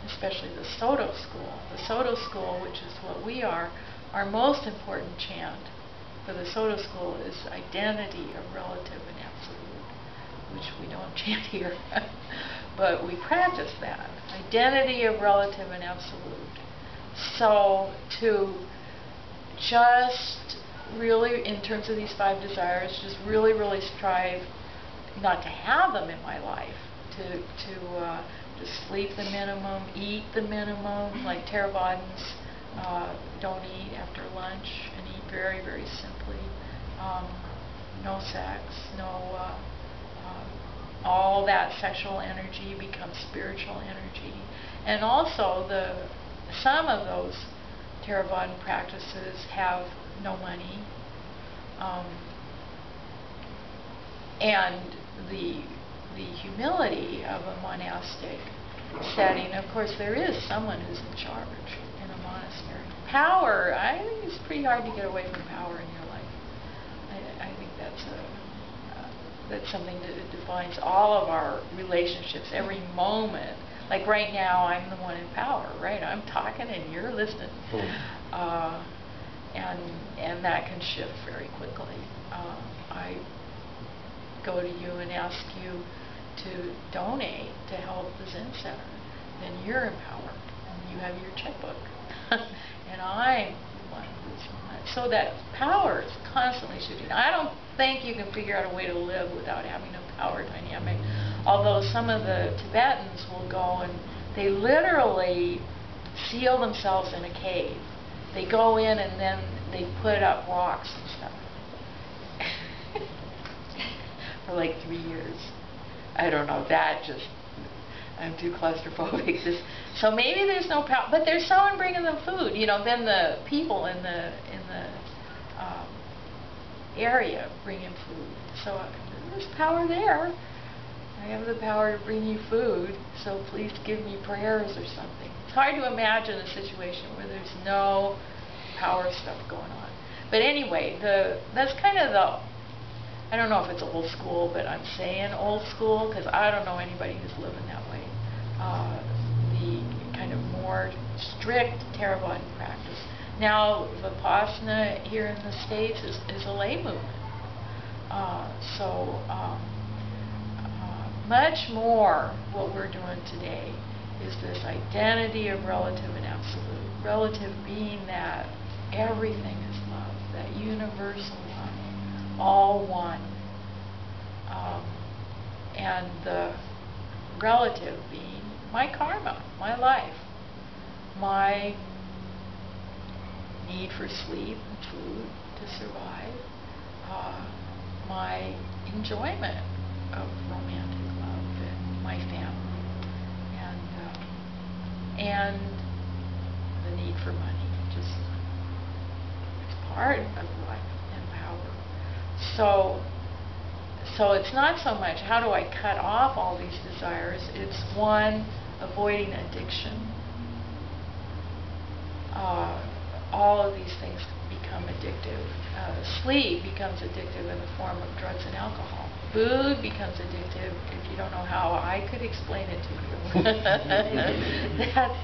especially the Soto school. The Soto school, which is what we are, our most important chant for the Soto school is identity of relative and absolute, which we don't chant here, but we practice that. Identity of relative and absolute. So to just really, in terms of these 5 desires, just really, really strive not to have them in my life, to sleep the minimum, eat the minimum, like Theravadins don't eat after lunch and eat very, very simply. No sex, no, all that sexual energy becomes spiritual energy. And also some of those Theravada practices have no money, and the humility of a monastic setting. Of course, there is someone who's in charge in a monastery. Power, I think it's pretty hard to get away from power in your life. I think that's something that defines all of our relationships, every moment. Like right now, I'm the one in power, right? I'm talking and you're listening. And that can shift very quickly. I go to you and ask you to donate to help the Zen Center, then you're empowered and you have your checkbook. And I'm the one who's not. So that power is constantly shifting. I don't think you can figure out a way to live without having a power dynamic. Although some of the Tibetans will go and they literally seal themselves in a cave. They go in and then they put up rocks and stuff for like 3 years. I don't know, I'm too claustrophobic. So maybe there's no power, but there's someone bringing them food. You know, then the people in the area bring in food. So there's power there. I have the power to bring you food, so please give me prayers or something. It's hard to imagine a situation where there's no power stuff going on. But anyway, that's kind of I don't know if it's old school, but I'm saying old school because I don't know anybody who's living that way. The kind of more strict Theravada practice. Now, Vipassana here in the States is a lay movement. Much more what we're doing today is this identity of relative and absolute. Relative being that everything is love, that universal love, all one. And the relative being my karma, my life, my need for sleep and food to survive, my enjoyment of romantic love and my family, and the need for money, just it's part of life and power. So it's not so much how do I cut off all these desires, it's one, avoiding addiction. All of these things become addictive. Sleep becomes addictive in the form of drugs and alcohol. Food becomes addictive if you don't know how. I could explain it to you. That's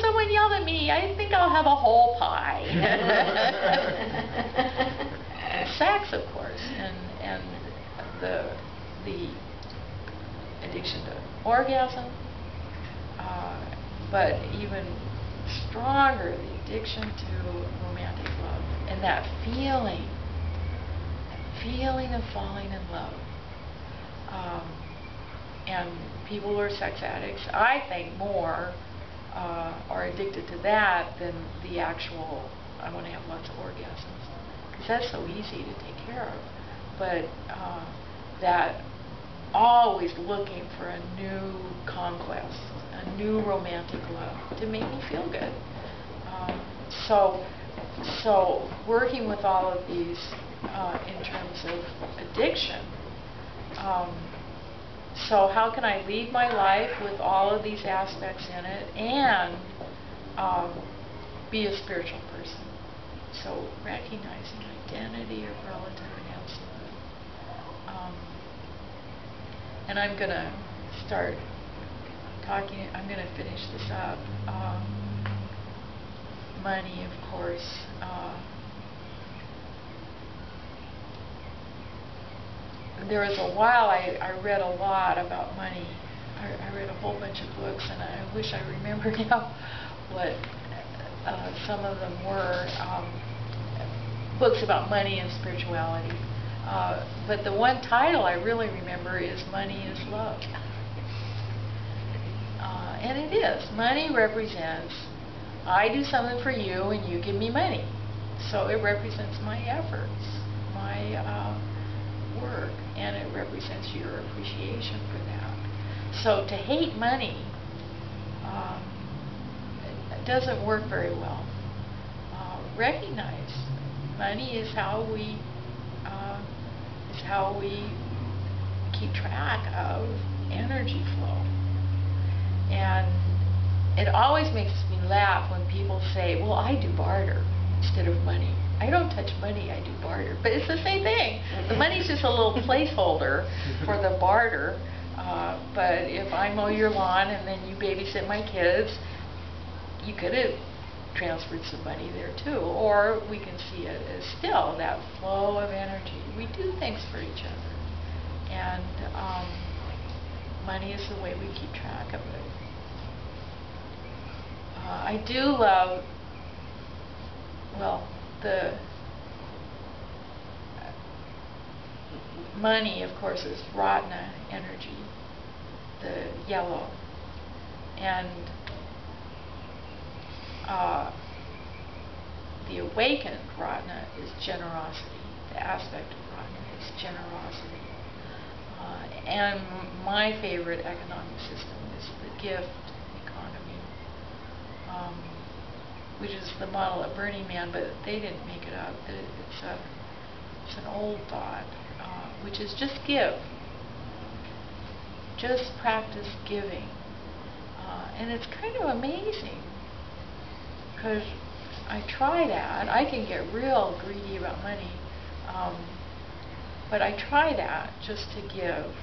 someone yelled at me. I think I'll have a whole pie. Sex, of course, and the addiction to orgasm, but even stronger, the addiction to romantic love and that feeling of falling in love. And people who are sex addicts, I think more are addicted to that than the actual, I want to have lots of orgasms. Because that's so easy to take care of. But that always looking for a new conquest, a new romantic love to make me feel good. So working with all of these in terms of addiction. So how can I lead my life with all of these aspects in it and be a spiritual person? So recognizing identity of relative and absolute. And I'm going to start talking, I'm going to finish this up. Money, of course. There was a while I read a lot about money. I read a whole bunch of books, and I wish I remembered now what some of them were. Books about money and spirituality. But the one title I really remember is Money is Love. And it is. Money represents, I do something for you and you give me money. So it represents my efforts, my work, and it represents your appreciation for that. So to hate money it doesn't work very well. Recognize money is how we keep track of energy flow. And it always makes me laugh when people say, well, I do barter instead of money. I don't touch money, I do barter. But it's the same thing. The money's just a little placeholder for the barter. But if I mow your lawn and then you babysit my kids, you could have transferred some money there too. Or we can see it as still that flow of energy. We do things for each other. And money is the way we keep track of it. I do love, well, the money, of course, is Ratna energy, the yellow. And the awakened Ratna is generosity. The aspect of Ratna is generosity. And my favorite economic system is the gift economy, which is the model of Burning Man, but they didn't make it up. It's an old thought, which is just give. Just practice giving. And it's kind of amazing, because I try that. I can get real greedy about money, but I try that just to give.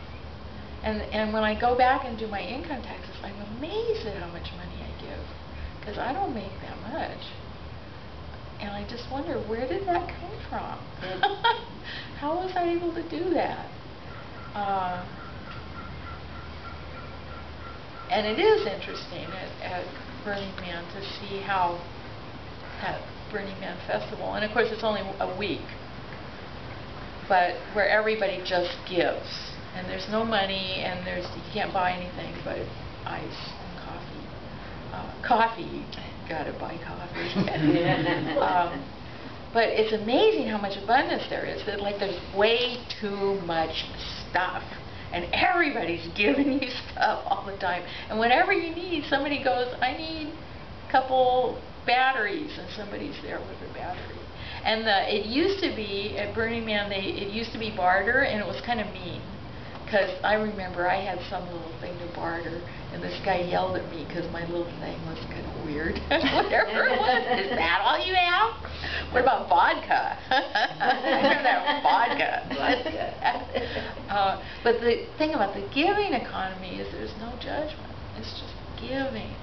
And when I go back and do my income taxes, I'm amazed at how much money I give, because I don't make that much. And I just wonder, where did that come from? How was I able to do that? And it is interesting at Burning Man to see how at Burning Man Festival, and of course it's only a week, but where everybody just gives, and there's no money, and you can't buy anything but ice and coffee. Coffee, gotta buy coffee. But it's amazing how much abundance there is. That like there's way too much stuff, and everybody's giving you stuff all the time. And whatever you need, somebody goes, I need a couple batteries, and somebody's there with a battery. And it used to be at Burning Man, it used to be barter, and it was kind of mean, because I remember I had some little thing to barter, and this guy yelled at me because my little thing was kind of weird. Whatever it was, is that all you have? What about vodka? I never had vodka. But the thing about the giving economy is there's no judgment. It's just giving.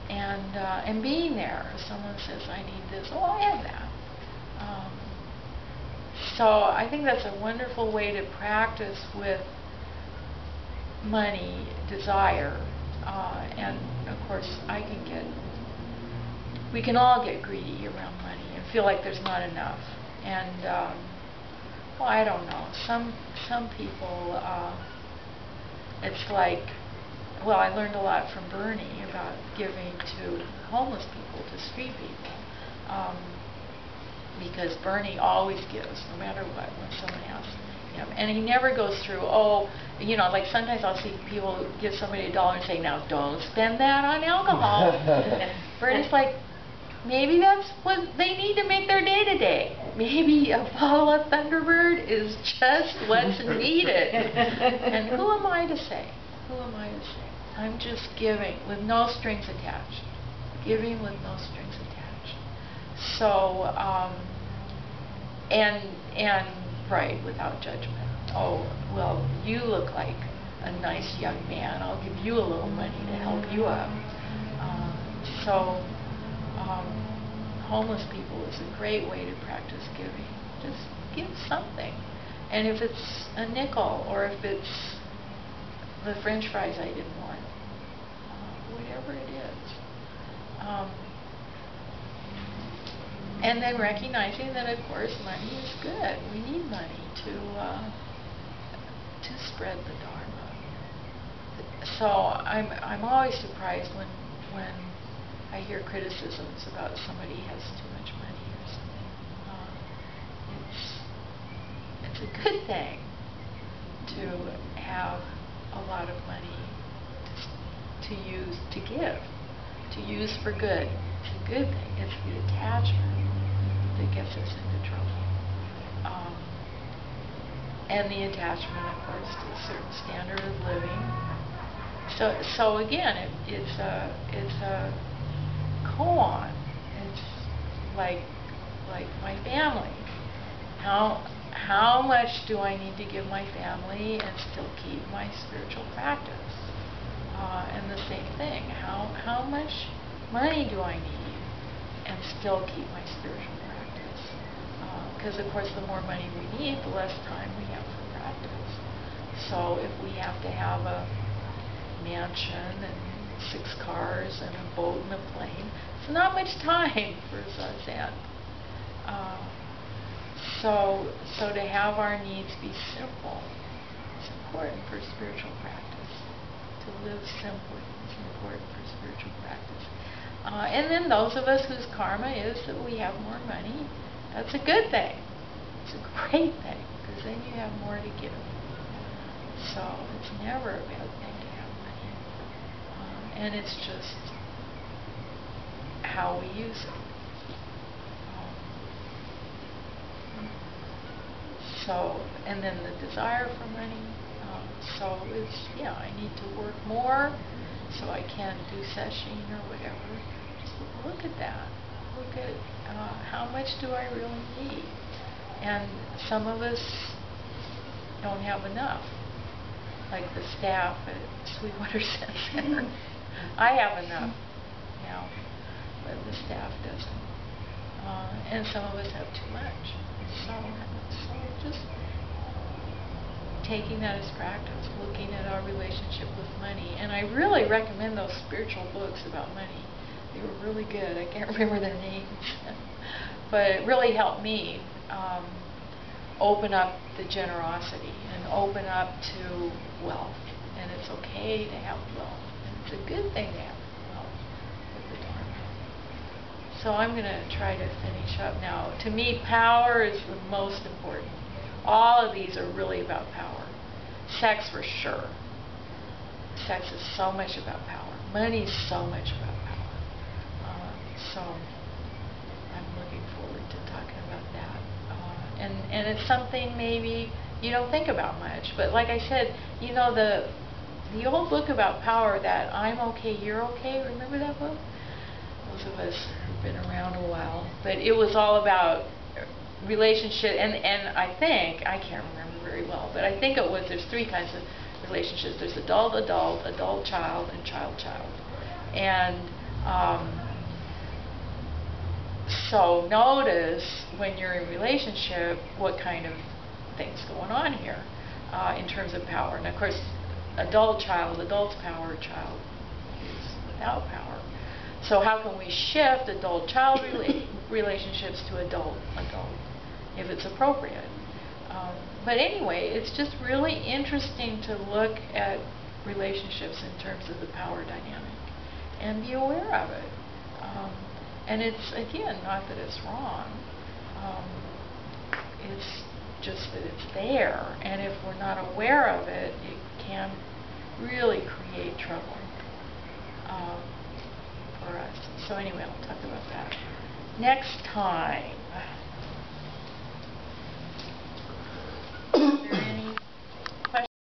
And being there. If someone says, I need this, oh, I have that. So I think that's a wonderful way to practice with money, desire. And of course, we can all get greedy around money and feel like there's not enough. And, well, I don't know. Some people, it's like, well, I learned a lot from Bernie about giving to homeless people, to street people, because Bernie always gives, no matter what, when someone asks him. And he never goes through, oh, you know, like sometimes I'll see people give somebody $1 and say, now don't spend that on alcohol. Bernie's like, maybe that's what they need to make their day to day. Maybe a bottle of Thunderbird is just what's needed. And who am I to say? Who am I to say? I'm just giving with no strings attached. Giving with no strings attached. So, and right, without judgment. Oh, well, you look like a nice young man, I'll give you a little money to help you up. So homeless people is a great way to practice giving. Just give something. And if it's a nickel, or if it's the French fries I didn't want, whatever it is. And then recognizing that, of course, money is good. We need money to spread the Dharma. So I'm always surprised when I hear criticisms about somebody has too much money or something. It's a good thing to have a lot of money to use for good. It's a good thing. It's the attachment that gets us into trouble. And the attachment, of course, to a certain standard of living. So again, it's a koan. It's like my family. How much do I need to give my family and still keep my spiritual practice? And the same thing. How much money do I need and still keep my spiritual practice? Because of course, the more money we need, the less time we have for practice. So if we have to have a mansion and 6 cars and a boat and a plane, it's not much time for zazen. So to have our needs be simple is important for spiritual practice. To live simply is important for spiritual practice. And then those of us whose karma is that we have more money, that's a good thing. It's a great thing, because then you have more to give. So it's never a bad thing to have money. And it's just how we use it. And then the desire for money. So it's, I need to work more so I can do sesshin or whatever. Just look at that. Look at how much do I really need? And some of us don't have enough. Like the staff at Sweetwater Center. I have enough now, but the staff doesn't. And some of us have too much. So just taking that as practice, looking at our relationship with money. And I really recommend those spiritual books about money. They were really good. I can't remember their names. But it really helped me open up the generosity and open up to wealth. And it's okay to have wealth. And it's a good thing to have wealth with the Dharma. So I'm going to try to finish up now. To me, power is the most important. All of these are really about power. Sex for sure. Sex is so much about power. Money is so much about power. So I'm looking forward to talking about that. And it's something maybe you don't think about much. But like I said, the old book about power, that I'm okay, you're okay. Remember that book? Those of us who've been around a while. But it was all about relationship, and I think, I can't remember very well, but I think it was, there's 3 kinds of relationships. There's adult, child, and child. And so notice when you're in relationship what kind of things going on here in terms of power. And of course, adult's power, child is without power. So how can we shift adult-child relationships to adult, if it's appropriate? But anyway, it's just really interesting to look at relationships in terms of the power dynamic and be aware of it. And it's, again, not that it's wrong. It's just that it's there. And if we're not aware of it, it can really create trouble for us. So anyway, I'll talk about that next time.